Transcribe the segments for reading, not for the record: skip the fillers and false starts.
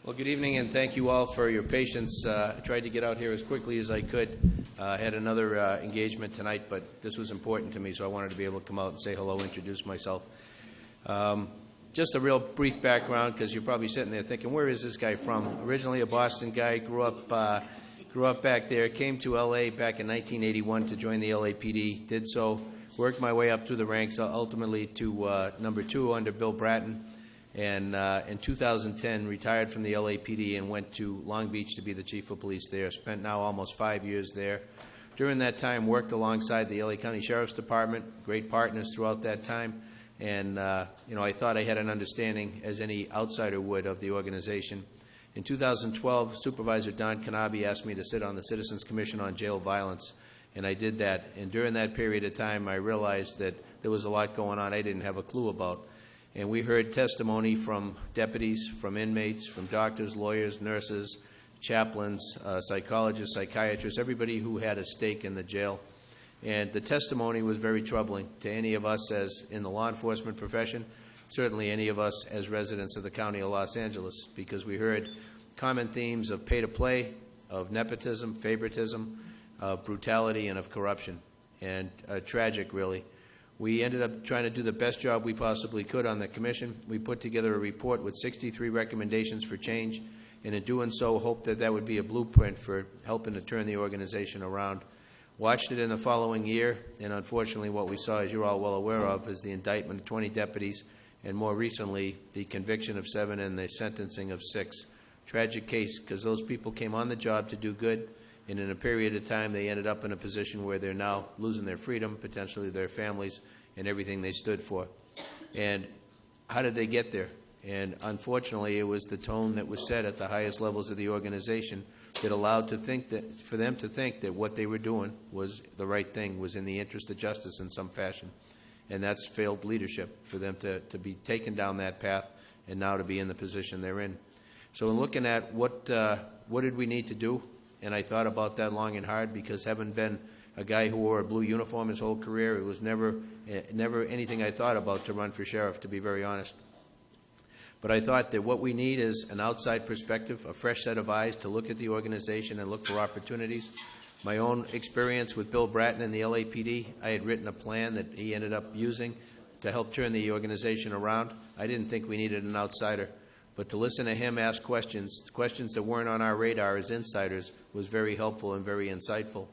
Well, good evening, and thank you all for your patience. I tried to get out here as quickly as I could. I had another engagement tonight, but this was important to me, so I wanted to be able to come out and say hello, introduce myself. Just a real brief background, because you're probably sitting there thinking, where is this guy from? Originally a Boston guy, grew up back there, came to L.A. back in 1981 to join the LAPD, did so, worked my way up through the ranks, ultimately to number 2 under Bill Bratton. And in 2010, retired from the LAPD and went to Long Beach to be the chief of police there. Spent now almost 5 years there. During that time, worked alongside the LA County Sheriff's Department, great partners throughout that time. And, I thought I had an understanding, as any outsider would, of the organization. In 2012, Supervisor Don Kanabe asked me to sit on the Citizens Commission on Jail Violence, and I did that. And during that period of time, I realized that there was a lot going on I didn't have a clue about. And we heard testimony from deputies, from inmates, from doctors, lawyers, nurses, chaplains, psychologists, psychiatrists, everybody who had a stake in the jail. And the testimony was very troubling to any of us as in the law enforcement profession, certainly any of us as residents of the County of Los Angeles, because we heard common themes of pay-to-play, of nepotism, favoritism, of brutality, and of corruption. And tragic, really. We ended up trying to do the best job we possibly could on the commission. We put together a report with 63 recommendations for change, and in doing so, hoped that that would be a blueprint for helping to turn the organization around. Watched it in the following year, and unfortunately what we saw, as you're all well aware of, is the indictment of 20 deputies, and more recently, the conviction of 7 and the sentencing of 6. Tragic case, because those people came on the job to do good, and in a period of time, they ended up in a position where they're now losing their freedom, potentially their families, and everything they stood for. And how did they get there? And unfortunately, it was the tone that was set at the highest levels of the organization that allowed for them to think that what they were doing was the right thing, was in the interest of justice in some fashion. And that's failed leadership for them to be taken down that path and now to be in the position they're in. So in looking at what did we need to do, and I thought about that long and hard, because having been a guy who wore a blue uniform his whole career, it was never anything I thought about to run for sheriff, to be very honest. But I thought that what we need is an outside perspective, a fresh set of eyes to look at the organization and look for opportunities. My own experience with Bill Bratton and the LAPD, I had written a plan that he ended up using to help turn the organization around. I didn't think we needed an outsider. But to listen to him ask questions that weren't on our radar as insiders, was very helpful and very insightful.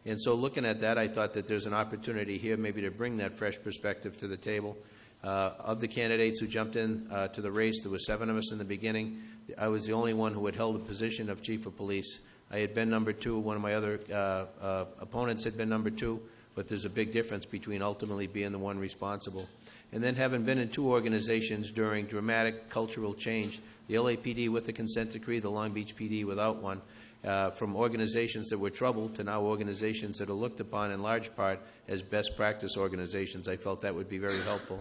And so looking at that, I thought that there's an opportunity here maybe to bring that fresh perspective to the table. Of the candidates who jumped in to the race, there were 7 of us in the beginning. I was the only one who had held the position of chief of police. I had been number 2. One of my other opponents had been number 2, but there's a big difference between ultimately being the one responsible. And then having been in 2 organizations during dramatic cultural change, the LAPD with the consent decree, the Long Beach PD without one, from organizations that were troubled to now organizations that are looked upon in large part as best practice organizations, I felt that would be very helpful.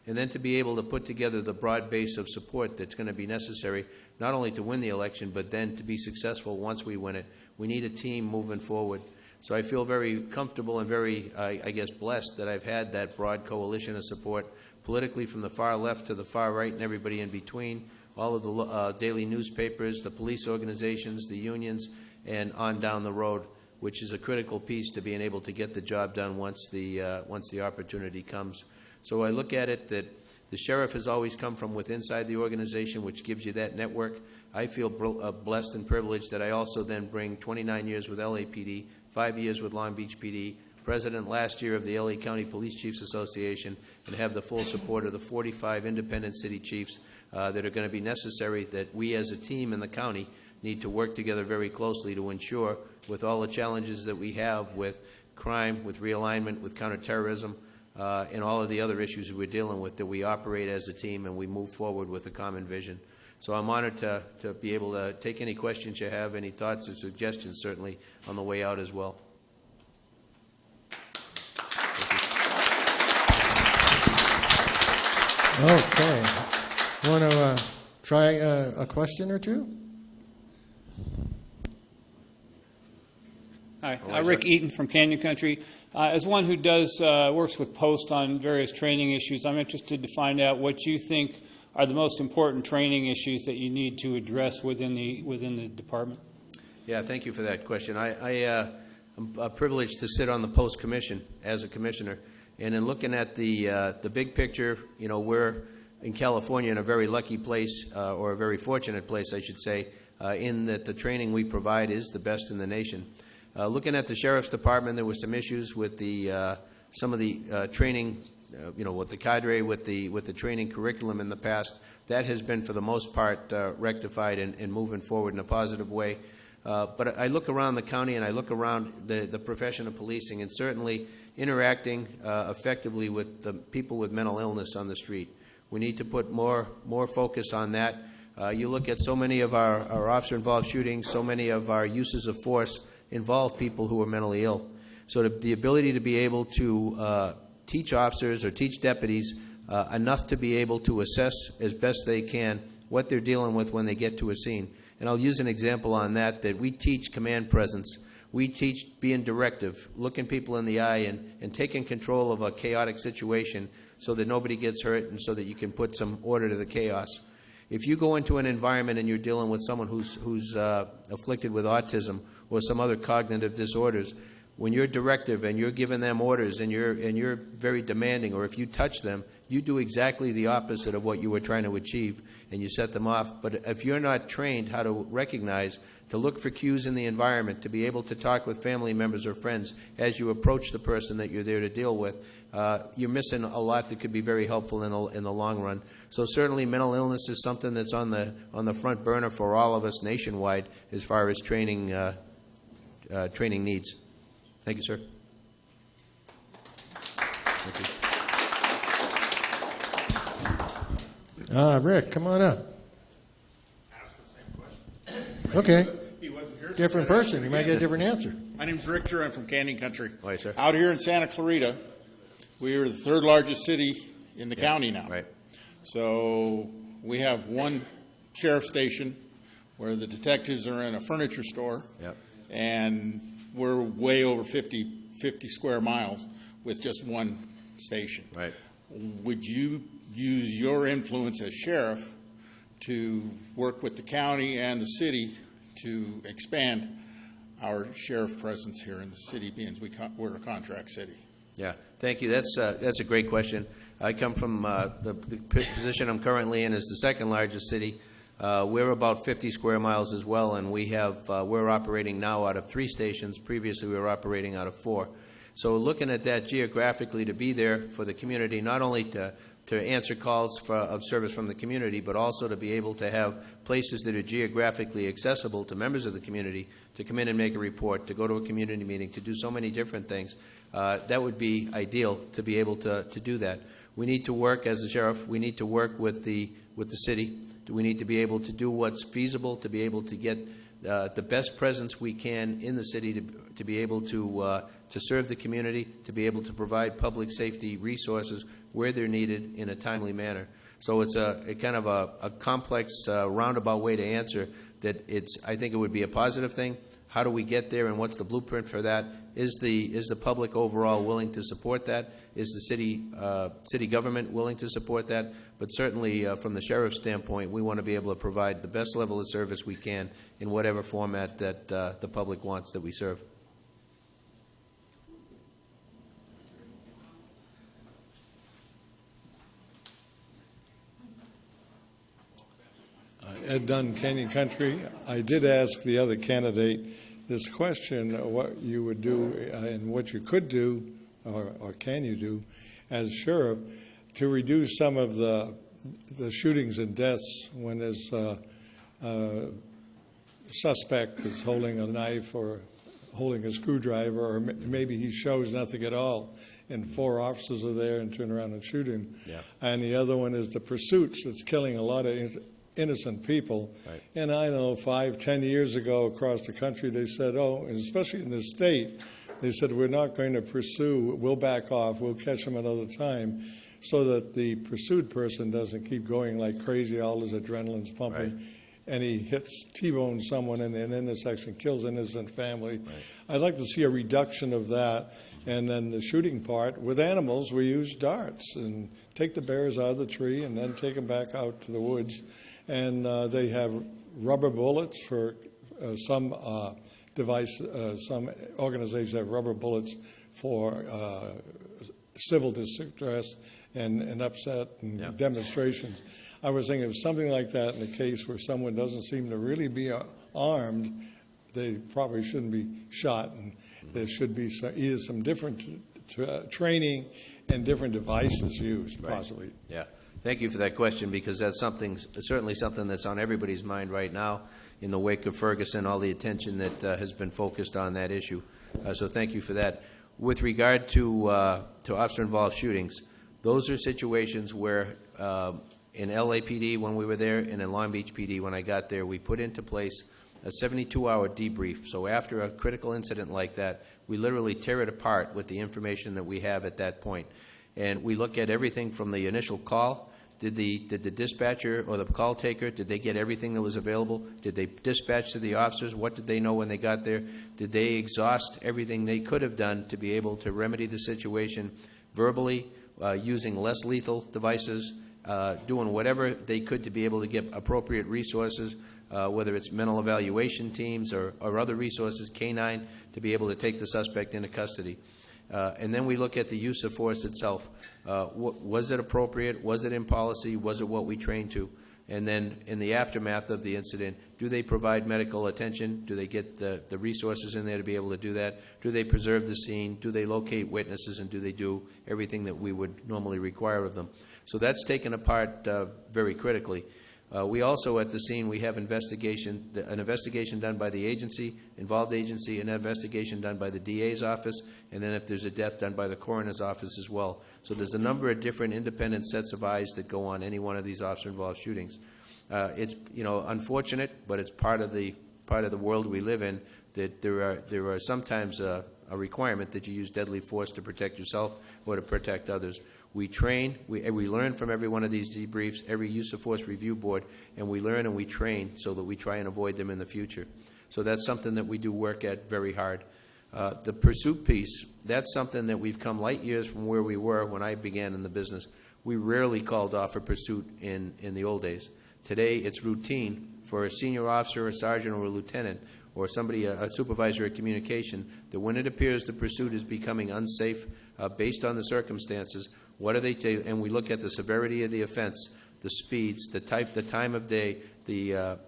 And then to be able to put together the broad base of support that's going to be necessary, not only to win the election, but then to be successful once we win it. We need a team moving forward. So I feel very comfortable and very, I guess, blessed that I've had that broad coalition of support politically from the far left to the far right and everybody in between, all of the daily newspapers, the police organizations, the unions, and on down the road, which is a critical piece to being able to get the job done once the opportunity comes. So I look at it that the sheriff has always come from within inside the organization, which gives you that network. I feel blessed and privileged that I also then bring 29 years with LAPD, 5 years with Long Beach PD, president last year of the LA County Police Chiefs Association, and have the full support of the 45 independent city chiefs that are going to be necessary, that we as a team in the county need to work together very closely to ensure, with all the challenges that we have with crime, with realignment, with counterterrorism, and all of the other issues that we're dealing with, that we operate as a team and we move forward with a common vision. So I'm honored to be able to take any questions you have, any thoughts or suggestions, certainly, on the way out as well. Okay. Want to try a question or two? Hi, Rick Eaton from Canyon Country. As one who works with Post on various training issues, I'm interested to find out what you think are the most important training issues that you need to address within the department? Yeah, thank you for that question. I'm privileged to sit on the Post Commission as a commissioner, and in looking at the big picture, you know, we're in California in a very lucky place, or a very fortunate place, I should say, in that the training we provide is the best in the nation. Looking at the Sheriff's Department, there were some issues with some of the training, you know, with the cadre, with the training curriculum in the past. That has been, for the most part, rectified and moving forward in a positive way. But I look around the county and I look around the profession of policing, and certainly interacting effectively with the people with mental illness on the street. We need to put more focus on that. You look at so many of our officer-involved shootings, so many of our uses of force involve people who are mentally ill. So the ability to be able to teach officers or teach deputies enough to be able to assess as best they can what they're dealing with when they get to a scene. And I'll use an example on that we teach command presence. We teach being directive, looking people in the eye and taking control of a chaotic situation so that nobody gets hurt and so that you can put some order to the chaos. If you go into an environment and you're dealing with someone who's afflicted with autism or some other cognitive disorders, when you're directive and you're giving them orders and you're very demanding, or if you touch them, you do exactly the opposite of what you were trying to achieve, and you set them off. But if you're not trained how to recognize, to look for cues in the environment, to be able to talk with family members or friends as you approach the person that you're there to deal with, you're missing a lot that could be very helpful in the long run. So certainly mental illness is something that's on the front burner for all of us nationwide as far as training needs. Thank you, sir. Thank you. Rick, come on up. Ask the same question. Okay. He wasn't here. Different person. You might get a different answer. My name's Richter. I'm from Canyon Country. Hi, sir. Out here in Santa Clarita, we are the third largest city in the county now. Right. So we have one sheriff's station where the detectives are in a furniture store. Yep. And we're way over 50 square miles with just one station. Right. Would you use your influence as sheriff to work with the county and the city to expand our sheriff presence here in the city, being we're a contract city? Yeah, thank you. That's a great question. I come from the position I'm currently in is the second largest city. We're about 50 square miles as well, and we're operating now out of 3 stations. Previously, we were operating out of 4. So looking at that geographically, to be there for the community, not only to answer calls of service from the community, but also to be able to have places that are geographically accessible to members of the community to come in and make a report, to go to a community meeting, to do so many different things. That would be ideal to be able to do that. We need to work, as the sheriff, we need to work with the city. We need to be able to do what's feasible, to be able to get the best presence we can in the city, to be able to serve the community, to be able to provide public safety resources where they're needed in a timely manner. So it's a kind of a complex, roundabout way to answer that. I think it would be a positive thing. How do we get there, and what's the blueprint for that? Is the public overall willing to support that? Is the city government willing to support that? But certainly, from the sheriff's standpoint, we want to be able to provide the best level of service we can in whatever format that the public wants that we serve. Ed Dunn, Canyon Country. I did ask the other candidate this question, what you would do and what you could do, or can you do, as sheriff, to reduce some of the shootings and deaths when there's a suspect is holding a knife or holding a screwdriver, or maybe he shows nothing at all, and 4 officers are there and turn around and shoot him. Yeah. And the other one is the pursuits that's killing a lot of innocent people. Right. And I know 5-10 years ago across the country they said, oh, and especially in this state, they said, we're not going to pursue, we'll back off, we'll catch them another time, so that the pursued person doesn't keep going like crazy, all his adrenaline's pumping, Right. and he hits, T-bones someone in an intersection, kills an innocent family. Right. I'd like to see a reduction of that, And then the shooting part, with animals, we use darts and take the bears out of the tree and then take them back out to the woods. And they have rubber bullets for some some organizations have rubber bullets for civil distress and upset and demonstrations. I was thinking of something like that in the case where someone doesn't seem to really be armed, they probably shouldn't be shot, and there should be either some different training and different devices used, possibly. Yeah. Thank you for that question, because that's certainly something that's on everybody's mind right now in the wake of Ferguson, all the attention that has been focused on that issue. So thank you for that. With regard to officer-involved shootings, those are situations where in LAPD when we were there and in Long Beach PD when I got there, we put into place a 72-hour debrief. So after a critical incident like that, we literally tear it apart with the information that we have at that point. And we look at everything from the initial call. Did the dispatcher or the call taker, did they get everything that was available? Did they dispatch to the officers? What did they know when they got there? Did they exhaust everything they could have done to be able to remedy the situation verbally, using less lethal devices, doing whatever they could to be able to get appropriate resources, whether it's mental evaluation teams or other resources, K-9, to be able to take the suspect into custody. And then we look at the use of force itself. Was it appropriate? Was it in policy? Was it what we trained to? And then in the aftermath of the incident, do they provide medical attention? Do they get the resources in there to be able to do that? Do they preserve the scene? Do they locate witnesses? And do they do everything that we would normally require of them? So that's taken apart very critically. We also, at the scene, we have an investigation done by the involved agency, an investigation done by the DA's office, and then if there's a death, done by the coroner's office as well. So there's a number of different independent sets of eyes that go on any one of these officer-involved shootings. It's unfortunate, but it's part of the world we live in, that there are sometimes a requirement that you use deadly force to protect yourself or to protect others. We train, we learn from every one of these debriefs, every use of force review board, and we learn and we train so that we try and avoid them in the future. So that's something that we do work at very hard. The pursuit piece, that's something that we've come light years from where we were when I began in the business. We rarely called off a pursuit in the old days. Today, it's routine for a senior officer, a sergeant, or a lieutenant, or somebody, a supervisor of communication, that when it appears the pursuit is becoming unsafe based on the circumstances, what are they taking? And we look at the severity of the offense, the speeds, the time of day, the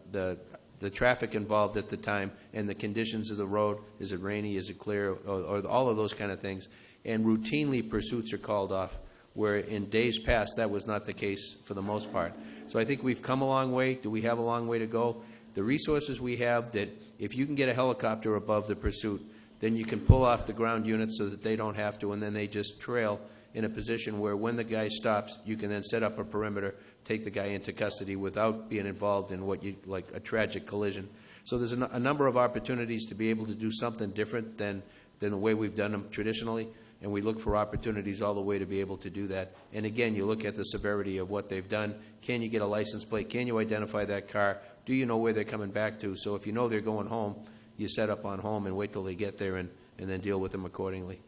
traffic involved at the time, and the conditions of the road. Is it rainy? Is it clear? Or all of those kind of things. And routinely pursuits are called off, where in days past that was not the case for the most part. So I think we've come a long way. Do we have a long way to go? The resources we have, that if you can get a helicopter above the pursuit, then you can pull off the ground units so that they don't have to, and then they just trail in a position where when the guy stops, you can then set up a perimeter, take the guy into custody without being involved in what you like a tragic collision. So there's a number of opportunities to be able to do something different than the way we've done them traditionally, and we look for opportunities all the way to be able to do that. And again, you look at the severity of what they've done. Can you get a license plate? Can you identify that car? Do you know where they're coming back to? So if you know they're going home, you set up on home and wait till they get there and then deal with them accordingly.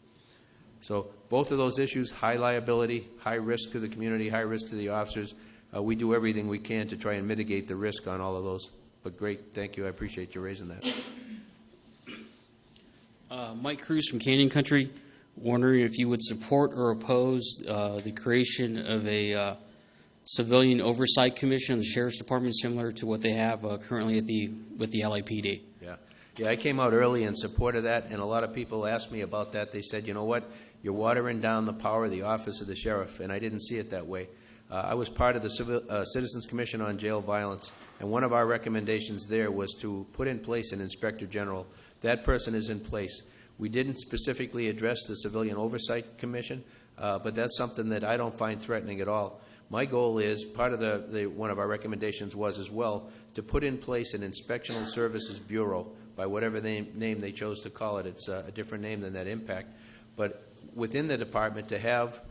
So both of those issues, high liability, high risk to the community, high risk to the officers, we do everything we can to try and mitigate the risk on all of those. But great, thank you. I appreciate you raising that. Mike Cruz from Canyon Country, wondering if you would support or oppose the creation of a civilian oversight commission in the Sheriff's Department, similar to what they have currently with the LAPD. Yeah, I came out early in support of that, and a lot of people asked me about that. They said, you know what, you're watering down the power of the office of the sheriff, and I didn't see it that way. I was part of the Citizens Commission on Jail Violence, and one of our recommendations there was to put in place an Inspector General. That person is in place. We didn't specifically address the Civilian Oversight Commission, but that's something that I don't find threatening at all. My goal is, part of one of our recommendations was as well, to put in place an Inspectional Services Bureau, by whatever name they chose to call it. It's a different name than that impact. But within the department, to have,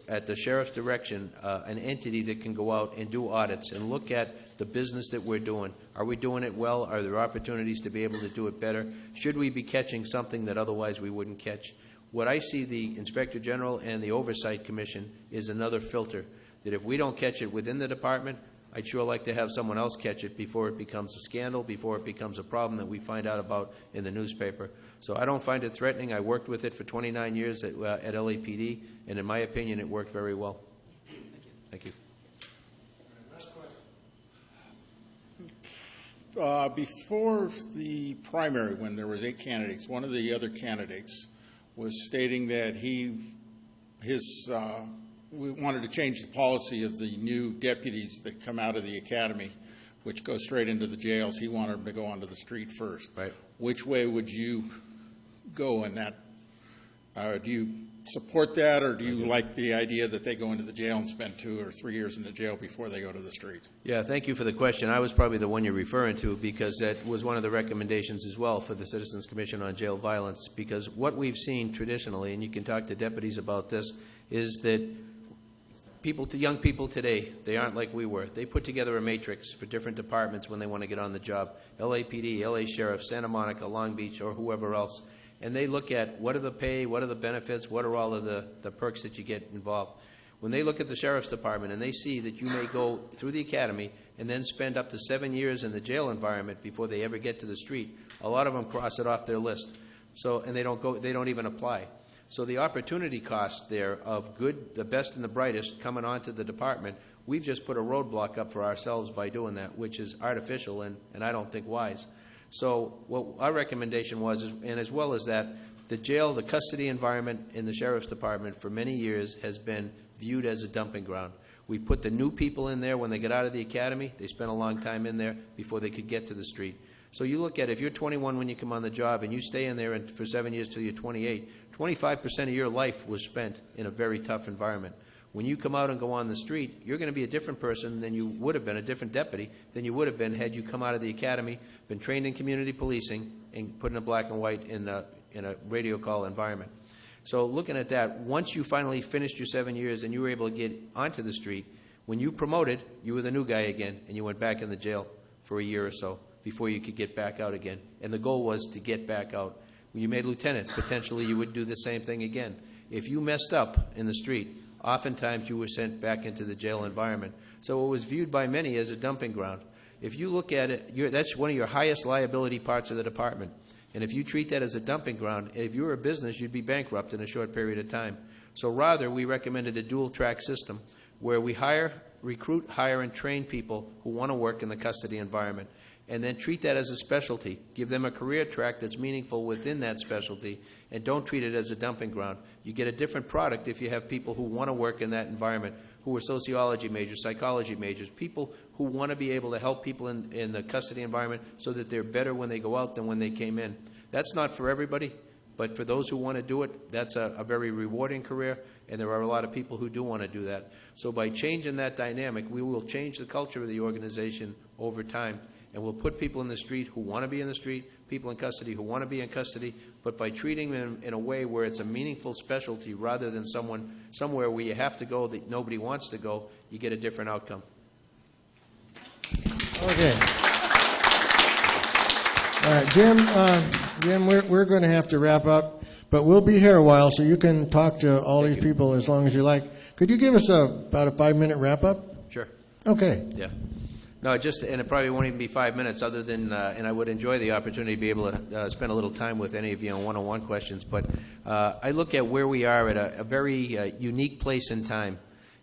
at the sheriff's direction, an entity that can go out and do audits and look at the business that we're doing. Are we doing it well? Are there opportunities to be able to do it better? Should we be catching something that otherwise we wouldn't catch? What I see the Inspector General and the Oversight Commission is another filter, that if we don't catch it within the department, I'd sure like to have someone else catch it before it becomes a scandal, before it becomes a problem that we find out about in the newspaper. So I don't find it threatening. I worked with it for 29 years at LAPD, and in my opinion, it worked very well. Thank you. Before the primary, when there was 8 candidates, one of the other candidates was stating that we wanted to change the policy of the new deputies that come out of the academy, which go straight into the jails. He wanted them to go onto the street first. Right. Which way would you go in that? Do you support that, or do you like the idea that they go into the jail and spend 2 or 3 years in the jail before they go to the streets? Yeah, thank you for the question. I was probably the one you're referring to, because that was one of the recommendations as well for the Citizens Commission on Jail Violence, because what we've seen traditionally, and you can talk to deputies about this, is that young people today, they aren't like we were. They put together a matrix for different departments when they want to get on the job. LAPD, LA Sheriff, Santa Monica, Long Beach, or whoever else. And they look at what are the pay, what are the benefits, what are all of the perks that you get involved. When they look at the Sheriff's Department and they see that you may go through the academy and then spend up to 7 years in the jail environment before they ever get to the street, a lot of them cross it off their list. So, and they don't even apply. So the opportunity cost there of the best and the brightest coming onto the department, we've just put a roadblock up for ourselves by doing that, which is artificial and I don't think wise. So what our recommendation was, and as well as that, the jail, the custody environment in the Sheriff's Department for many years has been viewed as a dumping ground. We put the new people in there when they get out of the academy. They spent a long time in there before they could get to the street. So you look at, if you're 21 when you come on the job and you stay in there for 7 years till you're 28, 25% of your life was spent in a very tough environment. When you come out and go on the street, you're going to be a different person than you would have been, a different deputy than you would have been had you come out of the academy, been trained in community policing, and put in a black and white in a radio call environment. So looking at that, once you finally finished your 7 years and you were able to get onto the street, when you promoted, you were the new guy again, and you went back in the jail for a year or so before you could get back out again. And the goal was to get back out. When you made lieutenant, potentially you would do the same thing again. If you messed up in the street, oftentimes you were sent back into the jail environment. So it was viewed by many as a dumping ground. If you look at it, that's one of your highest liability parts of the department. And if you treat that as a dumping ground, if you were a business, you'd be bankrupt in a short period of time. So rather, we recommended a dual-track system where we recruit, hire, and train people who want to work in the custody environment, and then treat that as a specialty. Give them a career track that's meaningful within that specialty, and don't treat it as a dumping ground. You get a different product if you have people who want to work in that environment, who are sociology majors, psychology majors, people who want to be able to help people in the custody environment so that they're better when they go out than when they came in. That's not for everybody, but for those who want to do it, that's a very rewarding career, and there are a lot of people who do want to do that. So by changing that dynamic, we will change the culture of the organization over time. And we'll put people in the street who want to be in the street, people in custody who want to be in custody, but by treating them in a way where it's a meaningful specialty rather than somewhere where you have to go that nobody wants to go, you get a different outcome. Okay. All right, Jim, we're going to have to wrap up, but we'll be here a while, so you can talk to all these people as long as you like. Could you give us about a 5-minute wrap-up? Sure. Okay. Yeah. No, and it probably won't even be 5 minutes other than, and I would enjoy the opportunity to be able to spend a little time with any of you on one-on-one questions, but I look at where we are at a very unique place in time,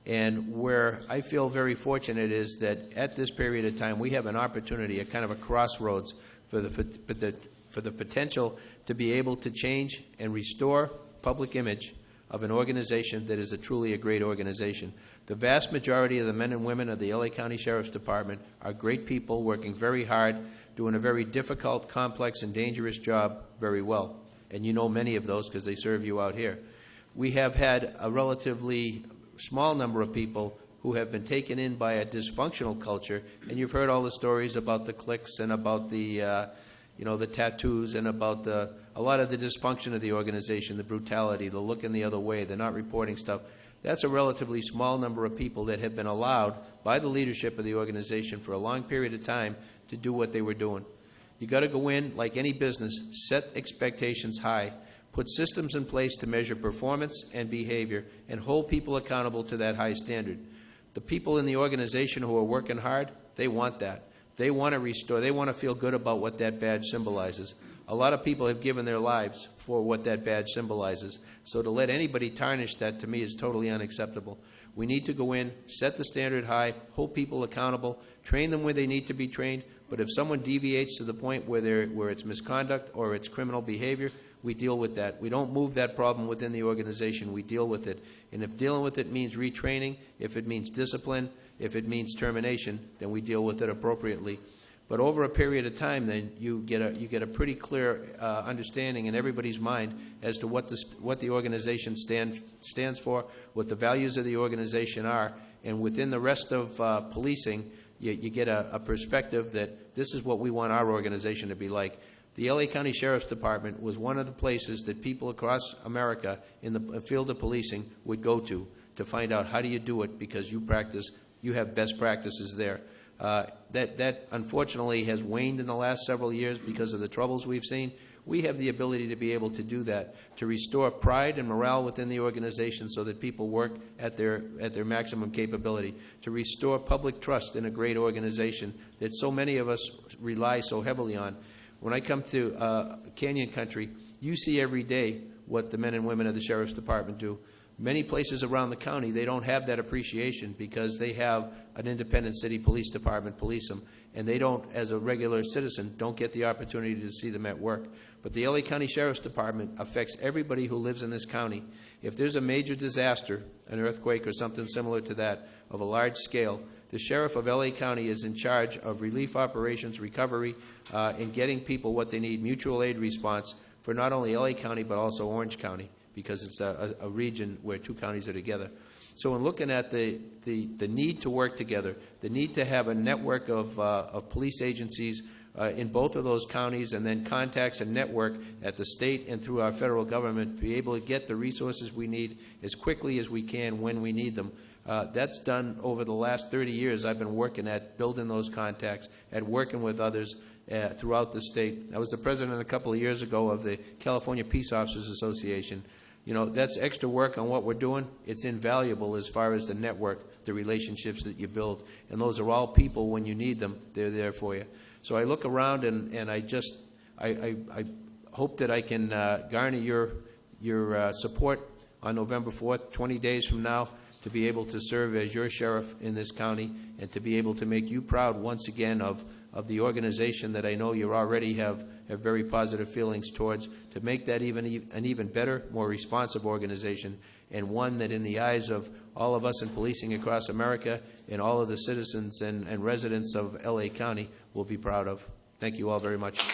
and where I feel very fortunate is that at this period of time we have an opportunity, a kind of a crossroads for the potential to be able to change and restore public image of an organization that is truly a great organization. The vast majority of the men and women of the LA County Sheriff's Department are great people working very hard, doing a very difficult, complex, and dangerous job very well. And you know many of those because they serve you out here. We have had a relatively small number of people who have been taken in by a dysfunctional culture, and you've heard all the stories about the cliques and about the the tattoos and about a lot of the dysfunction of the organization, the brutality, the looking the other way, the not reporting stuff. That's a relatively small number of people that have been allowed by the leadership of the organization for a long period of time to do what they were doing. You got to go in, like any business, set expectations high, put systems in place to measure performance and behavior, and hold people accountable to that high standard. The people in the organization who are working hard, they want that. They want to restore. They want to feel good about what that badge symbolizes. A lot of people have given their lives for what that badge symbolizes. So to let anybody tarnish that, to me, is totally unacceptable. We need to go in, set the standard high, hold people accountable, train them where they need to be trained. But if someone deviates to the point where it's misconduct or it's criminal behavior, we deal with that. We don't move that problem within the organization. We deal with it. And if dealing with it means retraining, if it means discipline, if it means termination, then we deal with it appropriately. But over a period of time, then you get a pretty clear understanding in everybody's mind as to what the organization stands for, what the values of the organization are, and within the rest of policing, you get a perspective that this is what we want our organization to be like. The LA County Sheriff's Department was one of the places that people across America in the field of policing would go to find out how do you do it, because you have best practices there. That unfortunately has waned in the last several years because of the troubles we've seen. We have the ability to be able to do that, to restore pride and morale within the organization so that people work at their maximum capability, to restore public trust in a great organization that so many of us rely so heavily on. When I come to Canyon Country, you see every day what the men and women of the Sheriff's Department do. Many places around the county, they don't have that appreciation because they have an independent city police department police them, and they don't, as a regular citizen, don't get the opportunity to see them at work. But the LA County Sheriff's Department affects everybody who lives in this county. If there's a major disaster, an earthquake or something similar to that of a large scale, the sheriff of LA County is in charge of relief operations, recovery, and getting people what they need, mutual aid response for not only LA County but also Orange County, because it's a region where two counties are together. So in looking at the need to work together, the need to have a network of police agencies in both of those counties, and then contacts and network at the state and through our federal government, be able to get the resources we need as quickly as we can when we need them. That's done over the last 30 years. I've been working at building those contacts, at working with others throughout the state. I was the president a couple of years ago of the California Peace Officers Association. You know, that's extra work on what we're doing. It's invaluable as far as the network, the relationships that you build. And those are all people, when you need them, they're there for you. So I look around and I hope that I can garner your support on November 4th, 20 days from now, to be able to serve as your sheriff in this county and to be able to make you proud once again of the organization that I know you already have very positive feelings towards, to make that an even better, more responsive organization, and one that in the eyes of all of us in policing across America and all of the citizens and residents of LA County will be proud of. Thank you all very much.